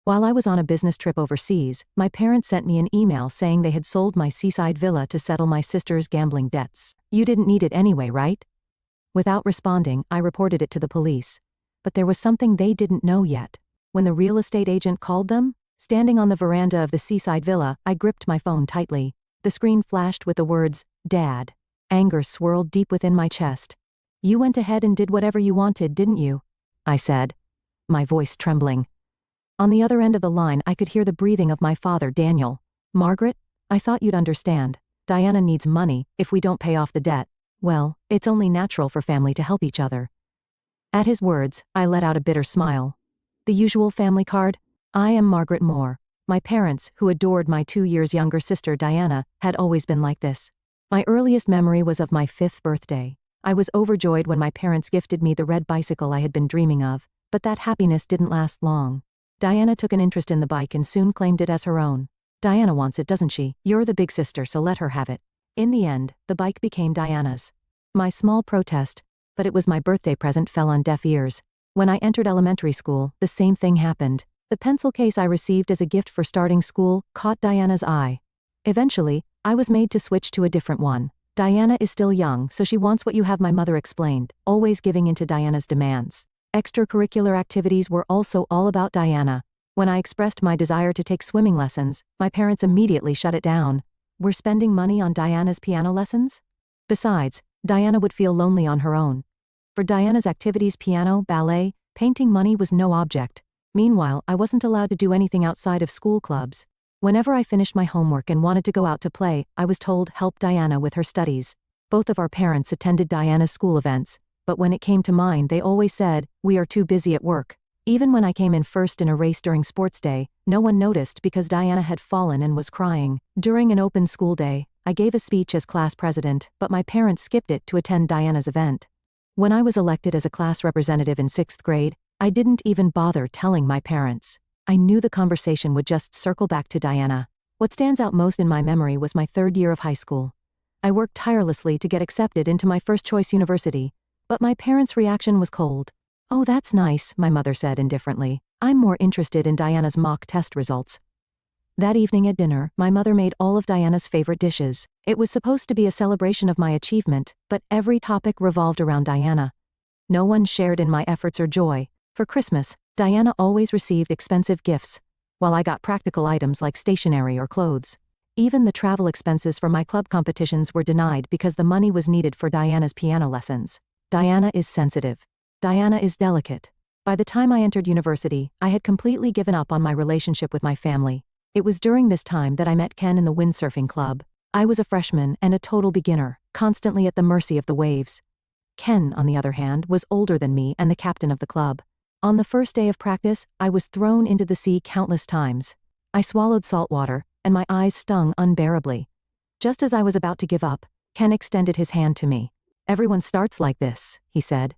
While I was on a business trip overseas, my parents sent me an email saying they had sold my seaside villa to settle my sister's gambling debts. You didn't need it anyway, right? Without responding, I reported it to the police. But there was something they didn't know yet. When the real estate agent called them, standing on the veranda of the seaside villa, I gripped my phone tightly. The screen flashed with the words, "Dad." Anger swirled deep within my chest. "You went ahead and did whatever you wanted, didn't you?" I said, my voice trembling. On the other end of the line, I could hear the breathing of my father, Daniel. "Margaret, I thought you'd understand. Diana needs money. If we don't pay off the debt, well, it's only natural for family to help each other." At his words, I let out a bitter smile. The usual family card? I am Margaret Moore. My parents, who adored my 2 years younger sister Diana, had always been like this. My earliest memory was of my 5th birthday. I was overjoyed when my parents gifted me the red bicycle I had been dreaming of, but that happiness didn't last long. Diana took an interest in the bike and soon claimed it as her own. "Diana wants it, doesn't she? You're the big sister, so let her have it." In the end, the bike became Diana's. My small protest, but it was my birthday present, fell on deaf ears. When I entered elementary school, the same thing happened. The pencil case I received as a gift for starting school caught Diana's eye. Eventually, I was made to switch to a different one. "Diana is still young, so she wants what you have," my mother explained, always giving in to Diana's demands. Extracurricular activities were also all about Diana. When I expressed my desire to take swimming lessons, my parents immediately shut it down. "We're spending money on Diana's piano lessons?" Besides, Diana would feel lonely on her own. For Diana's activities, piano, ballet, painting, money was no object. Meanwhile, I wasn't allowed to do anything outside of school clubs. Whenever I finished my homework and wanted to go out to play, I was told, "Help Diana with her studies." Both of our parents attended Diana's school events, but when it came to mine, they always said, "We are too busy at work." Even when I came in first in a race during sports day, no one noticed because Diana had fallen and was crying. During an open school day, I gave a speech as class president, but my parents skipped it to attend Diana's event. When I was elected as a class representative in 6th grade, I didn't even bother telling my parents. I knew the conversation would just circle back to Diana. What stands out most in my memory was my 3rd year of high school. I worked tirelessly to get accepted into my first-choice university, but my parents' reaction was cold. "Oh, that's nice," my mother said indifferently. "I'm more interested in Diana's mock test results." That evening at dinner, my mother made all of Diana's favorite dishes. It was supposed to be a celebration of my achievement, but every topic revolved around Diana. No one shared in my efforts or joy. For Christmas, Diana always received expensive gifts, while I got practical items like stationery or clothes. Even the travel expenses for my club competitions were denied because the money was needed for Diana's piano lessons. Diana is sensitive. Diana is delicate. By the time I entered university, I had completely given up on my relationship with my family. It was during this time that I met Ken in the windsurfing club. I was a freshman and a total beginner, constantly at the mercy of the waves. Ken, on the other hand, was older than me and the captain of the club. On the first day of practice, I was thrown into the sea countless times. I swallowed salt water, and my eyes stung unbearably. Just as I was about to give up, Ken extended his hand to me. "Everyone starts like this," he said.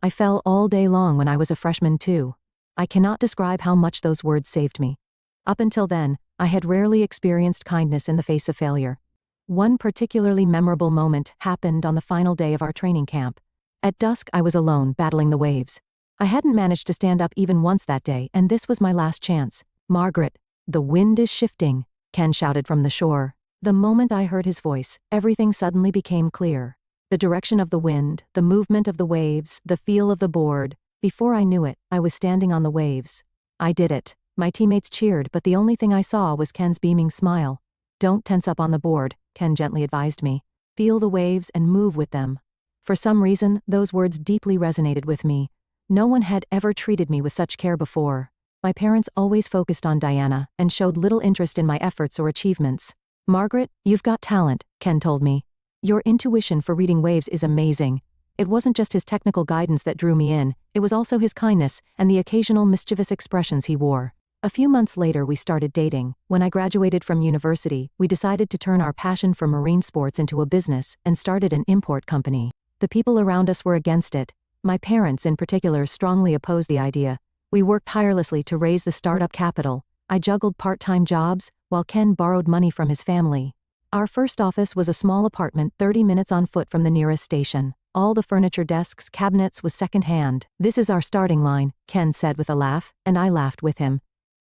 I fell all day long when I was a freshman too. I cannot describe how much those words saved me. Up until then, I had rarely experienced kindness in the face of failure. One particularly memorable moment happened on the final day of our training camp. At dusk, I was alone, battling the waves. I hadn't managed to stand up even once that day, and this was my last chance. "Margaret, the wind is shifting," Ken shouted from the shore. The moment I heard his voice, everything suddenly became clear. The direction of the wind, the movement of the waves, the feel of the board. Before I knew it, I was standing on the waves. I did it. My teammates cheered, but the only thing I saw was Ken's beaming smile. "Don't tense up on the board," Ken gently advised me. "Feel the waves and move with them." For some reason, those words deeply resonated with me. No one had ever treated me with such care before. My parents always focused on Diana and showed little interest in my efforts or achievements. "Margaret, you've got talent," Ken told me. "Your intuition for reading waves is amazing." It wasn't just his technical guidance that drew me in, it was also his kindness and the occasional mischievous expressions he wore. A few months later, we started dating. When I graduated from university, we decided to turn our passion for marine sports into a business and started an import company. The people around us were against it. My parents, in particular, strongly opposed the idea. We worked tirelessly to raise the startup capital. I juggled part-time jobs, while Ken borrowed money from his family. Our first office was a small apartment 30 minutes on foot from the nearest station. All the furniture, desks, cabinets was second-hand. "This is our starting line," Ken said with a laugh, and I laughed with him.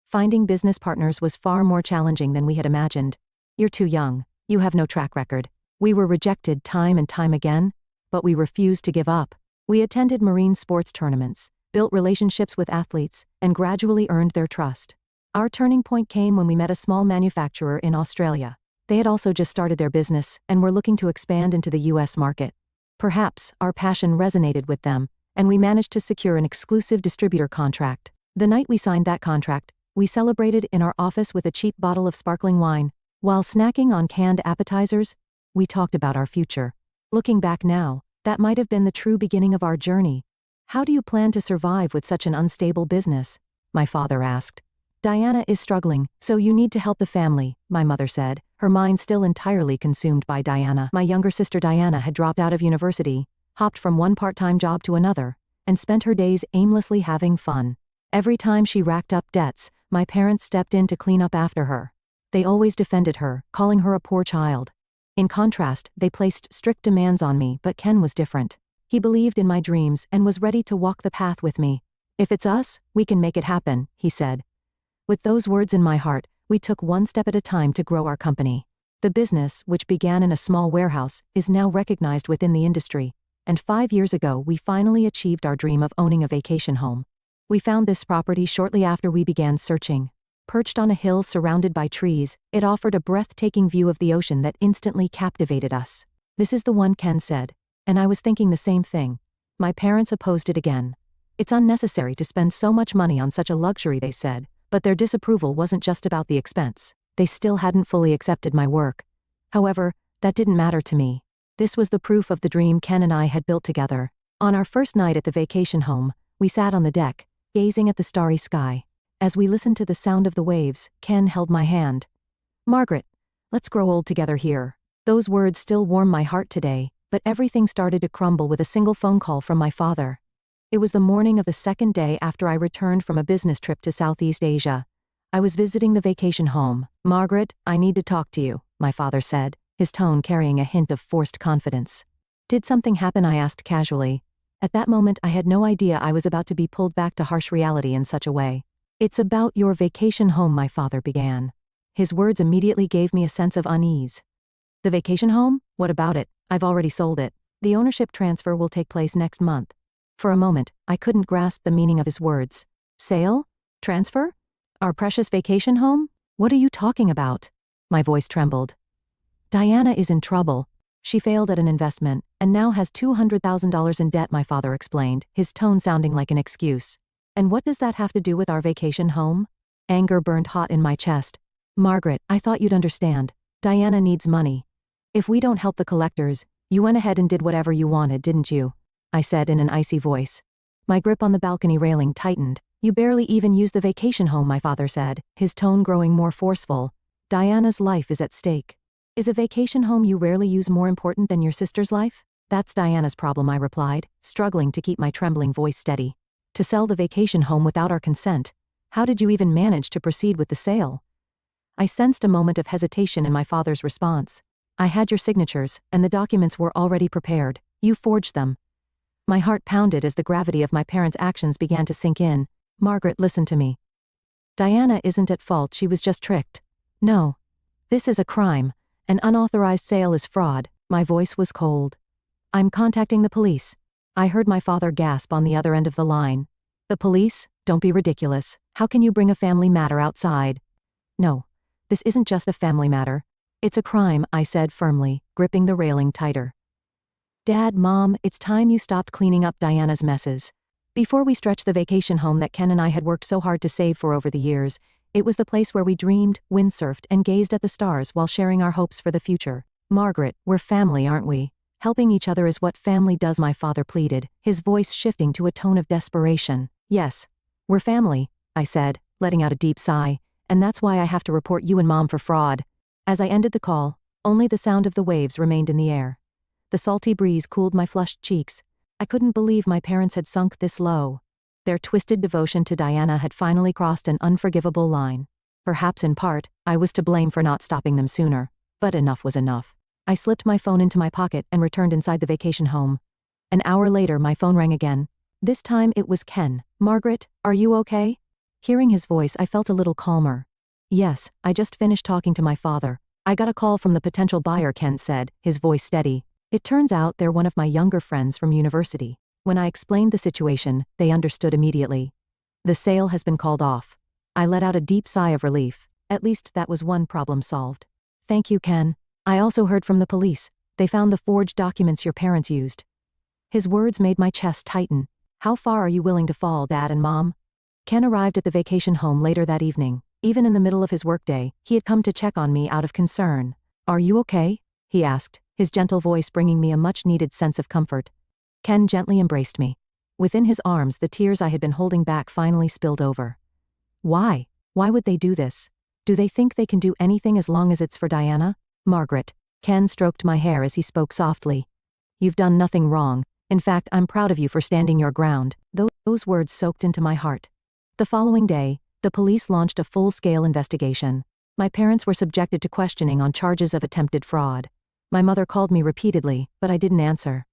Finding business partners was far more challenging than we had imagined. You're too young. You have no track record. We were rejected time and time again, but we refused to give up. We attended marine sports tournaments, built relationships with athletes, and gradually earned their trust. Our turning point came when we met a small manufacturer in Australia. They had also just started their business and were looking to expand into the US market. Perhaps our passion resonated with them, and we managed to secure an exclusive distributor contract. The night we signed that contract, we celebrated in our office with a cheap bottle of sparkling wine. While snacking on canned appetizers, we talked about our future. Looking back now, that might have been the true beginning of our journey. How do you plan to survive with such an unstable business? My father asked. Diana is struggling, so you need to help the family, my mother said, her mind still entirely consumed by Diana. My younger sister Diana had dropped out of university, hopped from one part-time job to another, and spent her days aimlessly having fun. Every time she racked up debts, my parents stepped in to clean up after her. They always defended her, calling her a poor child. In contrast, they placed strict demands on me, but Ken was different. He believed in my dreams and was ready to walk the path with me. If it's us, we can make it happen, he said. With those words in my heart, we took one step at a time to grow our company. The business, which began in a small warehouse, is now recognized within the industry. And 5 years ago, we finally achieved our dream of owning a vacation home. We found this property shortly after we began searching. Perched on a hill surrounded by trees, it offered a breathtaking view of the ocean that instantly captivated us. This is the one, Ken said. And I was thinking the same thing. My parents opposed it again. It's unnecessary to spend so much money on such a luxury, they said, but their disapproval wasn't just about the expense. They still hadn't fully accepted my work. However, that didn't matter to me. This was the proof of the dream Ken and I had built together. On our first night at the vacation home, we sat on the deck, gazing at the starry sky. As we listened to the sound of the waves, Ken held my hand. Margaret, let's grow old together here. Those words still warm my heart today, but everything started to crumble with a single phone call from my father. It was the morning of the second day after I returned from a business trip to Southeast Asia. I was visiting the vacation home. Margaret, I need to talk to you, my father said, his tone carrying a hint of forced confidence. Did something happen? I asked casually. At that moment, I had no idea I was about to be pulled back to harsh reality in such a way. It's about your vacation home, my father began. His words immediately gave me a sense of unease. The vacation home? What about it? I've already sold it. The ownership transfer will take place next month. For a moment, I couldn't grasp the meaning of his words. Sale? Transfer? Our precious vacation home? What are you talking about? My voice trembled. Diana is in trouble. She failed at an investment, and now has $200,000 in debt, my father explained, his tone sounding like an excuse. And what does that have to do with our vacation home? Anger burned hot in my chest. Margaret, I thought you'd understand. Diana needs money. If we don't help the collectors, you went ahead and did whatever you wanted, didn't you? I said in an icy voice. My grip on the balcony railing tightened. You barely even use the vacation home, my father said, his tone growing more forceful. Diana's life is at stake. Is a vacation home you rarely use more important than your sister's life? That's Diana's problem, I replied, struggling to keep my trembling voice steady. To sell the vacation home without our consent? How did you even manage to proceed with the sale? I sensed a moment of hesitation in my father's response. I had your signatures, and the documents were already prepared. You forged them. My heart pounded as the gravity of my parents' actions began to sink in. Margaret, listen to me. Diana isn't at fault, she was just tricked. No. This is a crime. An unauthorized sale is fraud. My voice was cold. I'm contacting the police. I heard my father gasp on the other end of the line. The police? Don't be ridiculous. How can you bring a family matter outside? No. This isn't just a family matter. It's a crime, I said firmly, gripping the railing tighter. Dad, Mom, it's time you stopped cleaning up Diana's messes. Before we stretched the vacation home that Ken and I had worked so hard to save for over the years, it was the place where we dreamed, windsurfed, and gazed at the stars while sharing our hopes for the future. Margaret, we're family, aren't we? Helping each other is what family does, my father pleaded, his voice shifting to a tone of desperation. Yes, we're family, I said, letting out a deep sigh, and that's why I have to report you and Mom for fraud. As I ended the call, only the sound of the waves remained in the air. The salty breeze cooled my flushed cheeks. I couldn't believe my parents had sunk this low. Their twisted devotion to Diana had finally crossed an unforgivable line. Perhaps in part, I was to blame for not stopping them sooner. But enough was enough. I slipped my phone into my pocket and returned inside the vacation home. An hour later, my phone rang again. This time it was Ken. Margaret, are you okay? Hearing his voice, I felt a little calmer. Yes, I just finished talking to my father. I got a call from the potential buyer, Ken said, his voice steady. It turns out they're one of my younger friends from university. When I explained the situation, they understood immediately. The sale has been called off. I let out a deep sigh of relief. At least that was one problem solved. Thank you, Ken. I also heard from the police. They found the forged documents your parents used. His words made my chest tighten. How far are you willing to fall, Dad and Mom? Ken arrived at the vacation home later that evening. Even in the middle of his workday, he had come to check on me out of concern. Are you okay? He asked, his gentle voice bringing me a much-needed sense of comfort. Ken gently embraced me. Within his arms, the tears I had been holding back finally spilled over. Why? Why would they do this? Do they think they can do anything as long as it's for Diana? Margaret. Ken stroked my hair as he spoke softly. You've done nothing wrong. In fact, I'm proud of you for standing your ground. Those words soaked into my heart. The following day, the police launched a full-scale investigation. My parents were subjected to questioning on charges of attempted fraud. My mother called me repeatedly, but I didn't answer.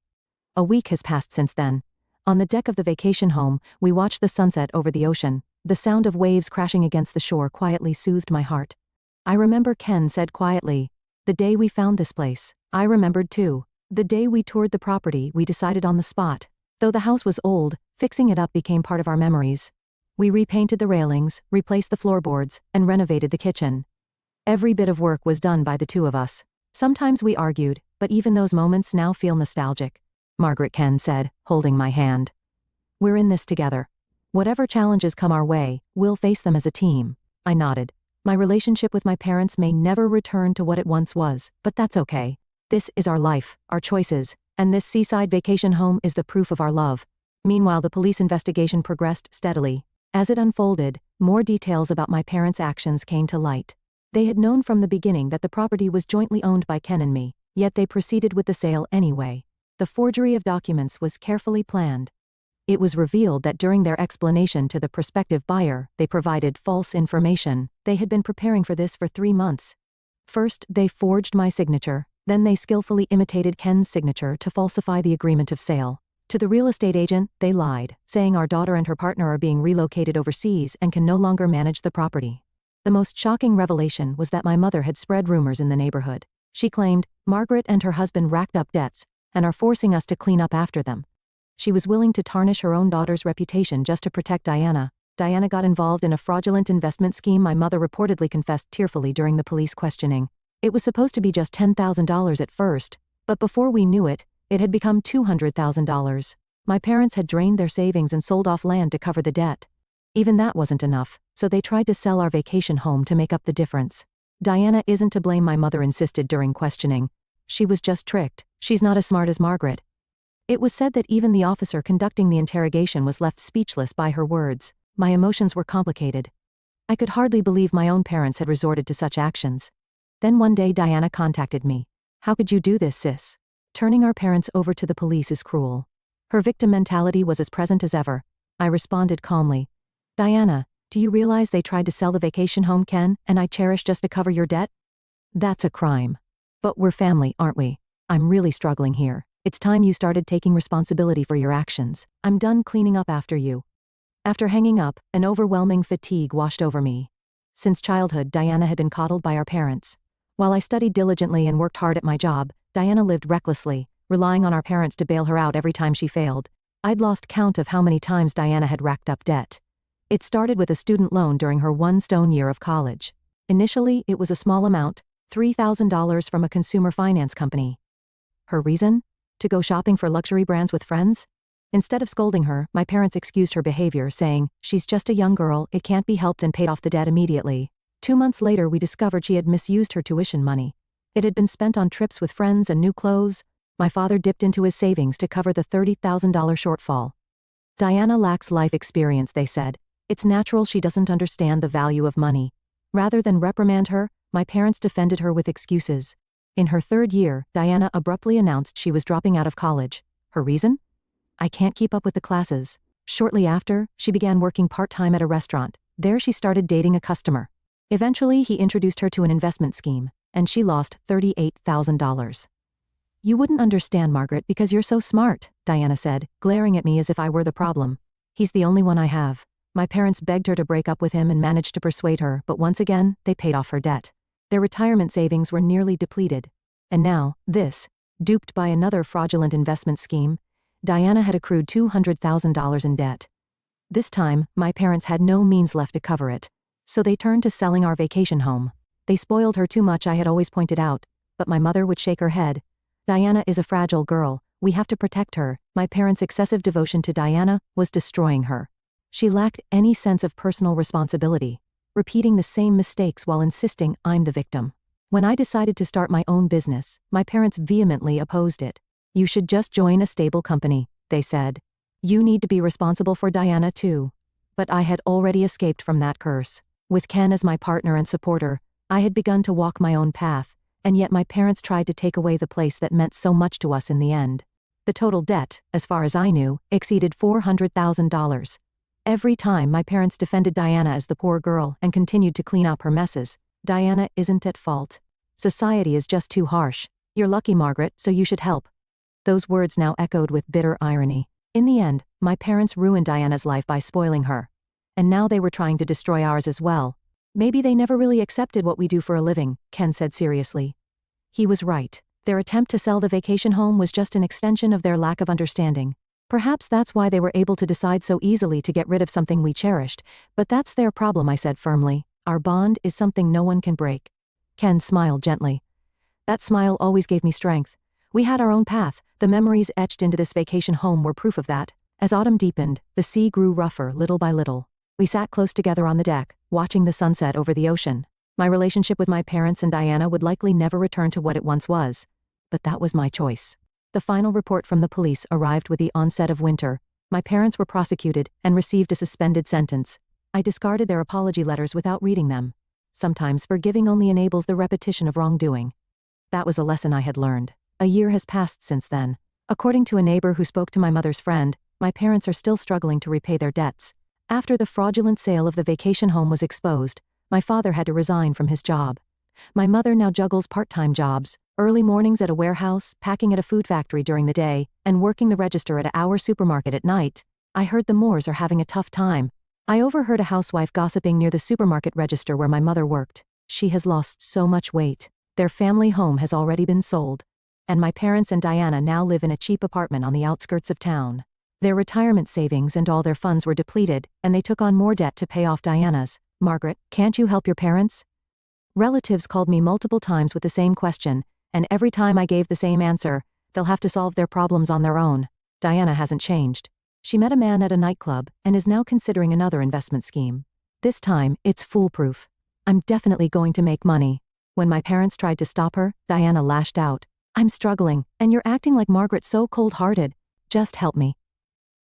A week has passed since then. On the deck of the vacation home, we watched the sunset over the ocean. The sound of waves crashing against the shore quietly soothed my heart. I remember Ken said quietly, "The day we found this place." I remembered too. The day we toured the property, we decided on the spot. Though the house was old, fixing it up became part of our memories. We repainted the railings, replaced the floorboards, and renovated the kitchen. Every bit of work was done by the two of us. Sometimes we argued, but even those moments now feel nostalgic. Margaret, Ken said, holding my hand. We're in this together. Whatever challenges come our way, we'll face them as a team. I nodded. My relationship with my parents may never return to what it once was, but that's okay. This is our life, our choices, and this seaside vacation home is the proof of our love. Meanwhile, the police investigation progressed steadily. As it unfolded, more details about my parents' actions came to light. They had known from the beginning that the property was jointly owned by Ken and me, yet they proceeded with the sale anyway. The forgery of documents was carefully planned. It was revealed that during their explanation to the prospective buyer, they provided false information. They had been preparing for this for 3 months. First, they forged my signature, then they skillfully imitated Ken's signature to falsify the agreement of sale. To the real estate agent, they lied, saying our daughter and her partner are being relocated overseas and can no longer manage the property. The most shocking revelation was that my mother had spread rumors in the neighborhood. She claimed, Margaret and her husband racked up debts and are forcing us to clean up after them. She was willing to tarnish her own daughter's reputation just to protect Diana. Diana got involved in a fraudulent investment scheme, my mother reportedly confessed tearfully during the police questioning. It was supposed to be just $10,000 at first, but before we knew it, it had become $200,000. My parents had drained their savings and sold off land to cover the debt. Even that wasn't enough, so they tried to sell our vacation home to make up the difference. Diana isn't to blame, my mother insisted during questioning. She was just tricked. She's not as smart as Margaret. It was said that even the officer conducting the interrogation was left speechless by her words. My emotions were complicated. I could hardly believe my own parents had resorted to such actions. Then one day Diana contacted me. How could you do this, sis? Turning our parents over to the police is cruel. Her victim mentality was as present as ever. I responded calmly. Diana, do you realize they tried to sell the vacation home, Ken, and I cherished just to cover your debt? That's a crime. But we're family, aren't we? I'm really struggling here. It's time you started taking responsibility for your actions. I'm done cleaning up after you. After hanging up, an overwhelming fatigue washed over me. Since childhood, Diana had been coddled by our parents. While I studied diligently and worked hard at my job, Diana lived recklessly, relying on our parents to bail her out every time she failed. I'd lost count of how many times Diana had racked up debt. It started with a student loan during her one stone year of college. Initially, it was a small amount, $3,000 from a consumer finance company. Her reason? To go shopping for luxury brands with friends? Instead of scolding her, my parents excused her behavior, saying, she's just a young girl, it can't be helped, and paid off the debt immediately. 2 months later, we discovered she had misused her tuition money. It had been spent on trips with friends and new clothes. My father dipped into his savings to cover the $30,000 shortfall. Diana lacks life experience, they said. It's natural she doesn't understand the value of money. Rather than reprimand her, my parents defended her with excuses. In her 3rd year, Diana abruptly announced she was dropping out of college. Her reason? I can't keep up with the classes. Shortly after, she began working part-time at a restaurant. There she started dating a customer. Eventually, he introduced her to an investment scheme, and she lost $38,000. You wouldn't understand, Margaret, because you're so smart, Diana said, glaring at me as if I were the problem. He's the only one I have. My parents begged her to break up with him and managed to persuade her, but once again, they paid off her debt. Their retirement savings were nearly depleted. And now, this. Duped by another fraudulent investment scheme, Diana had accrued $200,000 in debt. This time, my parents had no means left to cover it. So they turned to selling our vacation home. They spoiled her too much, I had always pointed out, but my mother would shake her head. Diana is a fragile girl. We have to protect her. My parents' excessive devotion to Diana was destroying her. She lacked any sense of personal responsibility, repeating the same mistakes while insisting I'm the victim. When I decided to start my own business, my parents vehemently opposed it. You should just join a stable company, they said. You need to be responsible for Diana too. But I had already escaped from that curse. With Ken as my partner and supporter, I had begun to walk my own path, and yet my parents tried to take away the place that meant so much to us in the end. The total debt, as far as I knew, exceeded $400,000. Every time my parents defended Diana as the poor girl and continued to clean up her messes. Diana isn't at fault. Society is just too harsh. You're lucky, Margaret, so you should help. Those words now echoed with bitter irony. In the end, my parents ruined Diana's life by spoiling her. And now they were trying to destroy ours as well. Maybe they never really accepted what we do for a living, Ken said seriously. He was right. Their attempt to sell the vacation home was just an extension of their lack of understanding. Perhaps that's why they were able to decide so easily to get rid of something we cherished, but that's their problem, I said firmly. Our bond is something no one can break. Ken smiled gently. That smile always gave me strength. We had our own path. The memories etched into this vacation home were proof of that. As autumn deepened, the sea grew rougher little by little. We sat close together on the deck, watching the sunset over the ocean. My relationship with my parents and Diana would likely never return to what it once was. But that was my choice. The final report from the police arrived with the onset of winter. My parents were prosecuted and received a suspended sentence. I discarded their apology letters without reading them. Sometimes forgiving only enables the repetition of wrongdoing. That was a lesson I had learned. A year has passed since then. According to a neighbor who spoke to my mother's friend, my parents are still struggling to repay their debts. After the fraudulent sale of the vacation home was exposed, my father had to resign from his job. My mother now juggles part-time jobs, early mornings at a warehouse, packing at a food factory during the day, and working the register at our supermarket at night. I heard the Moores are having a tough time. I overheard a housewife gossiping near the supermarket register where my mother worked. She has lost so much weight. Their family home has already been sold. And my parents and Diana now live in a cheap apartment on the outskirts of town. Their retirement savings and all their funds were depleted, and they took on more debt to pay off Diana's. Margaret, can't you help your parents? Relatives called me multiple times with the same question, and every time I gave the same answer, they'll have to solve their problems on their own. Diana hasn't changed. She met a man at a nightclub and is now considering another investment scheme. This time, it's foolproof. I'm definitely going to make money. When my parents tried to stop her, Diana lashed out. I'm struggling, and you're acting like Margaret so cold-hearted. Just help me.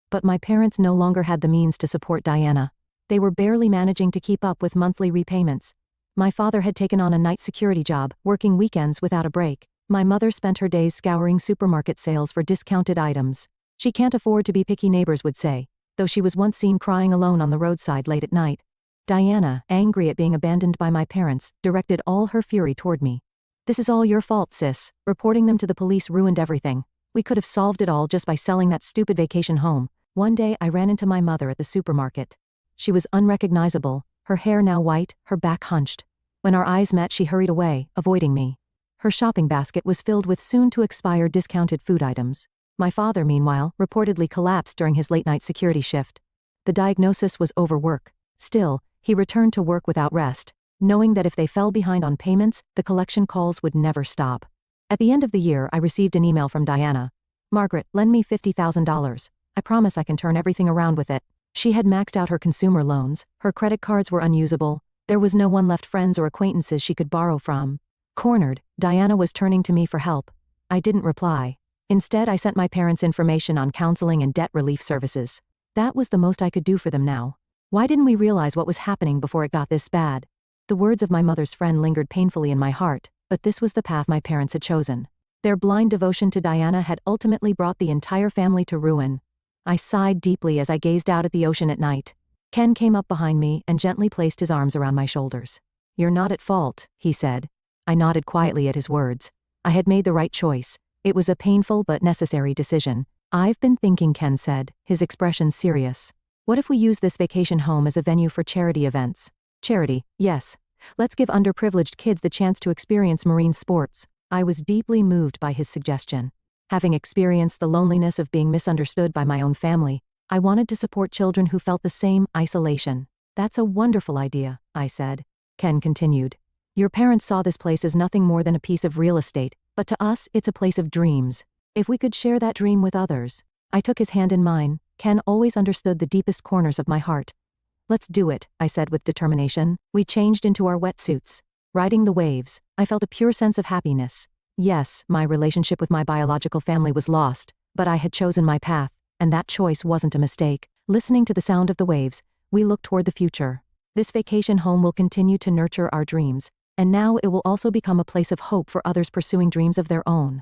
But my parents no longer had the means to support Diana. They were barely managing to keep up with monthly repayments. My father had taken on a night security job, working weekends without a break. My mother spent her days scouring supermarket sales for discounted items. She can't afford to be picky, neighbors would say, though she was once seen crying alone on the roadside late at night. Diana, angry at being abandoned by my parents, directed all her fury toward me. This is all your fault, sis. Reporting them to the police ruined everything. We could have solved it all just by selling that stupid vacation home. One day I ran into my mother at the supermarket. She was unrecognizable, her hair now white, her back hunched. When our eyes met, she hurried away, avoiding me. Her shopping basket was filled with soon-to-expire discounted food items. My father, meanwhile, reportedly collapsed during his late-night security shift. The diagnosis was overwork. Still, he returned to work without rest, knowing that if they fell behind on payments, the collection calls would never stop. At the end of the year, I received an email from Diana. Margaret, lend me $50,000. I promise I can turn everything around with it. She had maxed out her consumer loans, her credit cards were unusable, there was no one left, friends or acquaintances she could borrow from. Cornered, Diana was turning to me for help. I didn't reply. Instead, I sent my parents information on counseling and debt relief services. That was the most I could do for them now. Why didn't we realize what was happening before it got this bad? The words of my mother's friend lingered painfully in my heart, but this was the path my parents had chosen. Their blind devotion to Diana had ultimately brought the entire family to ruin. I sighed deeply as I gazed out at the ocean at night. Ken came up behind me and gently placed his arms around my shoulders. You're not at fault, he said. I nodded quietly at his words. I had made the right choice. It was a painful but necessary decision. I've been thinking, Ken said, his expression serious. What if we use this vacation home as a venue for charity events? Charity, yes. Let's give underprivileged kids the chance to experience marine sports. I was deeply moved by his suggestion. Having experienced the loneliness of being misunderstood by my own family, I wanted to support children who felt the same isolation. That's a wonderful idea, I said. Ken continued. Your parents saw this place as nothing more than a piece of real estate, but to us, it's a place of dreams. If we could share that dream with others. I took his hand in mine. Ken always understood the deepest corners of my heart. Let's do it, I said with determination. We changed into our wetsuits. Riding the waves, I felt a pure sense of happiness. Yes, my relationship with my biological family was lost, but I had chosen my path, and that choice wasn't a mistake. Listening to the sound of the waves, we looked toward the future. This vacation home will continue to nurture our dreams, and now it will also become a place of hope for others pursuing dreams of their own.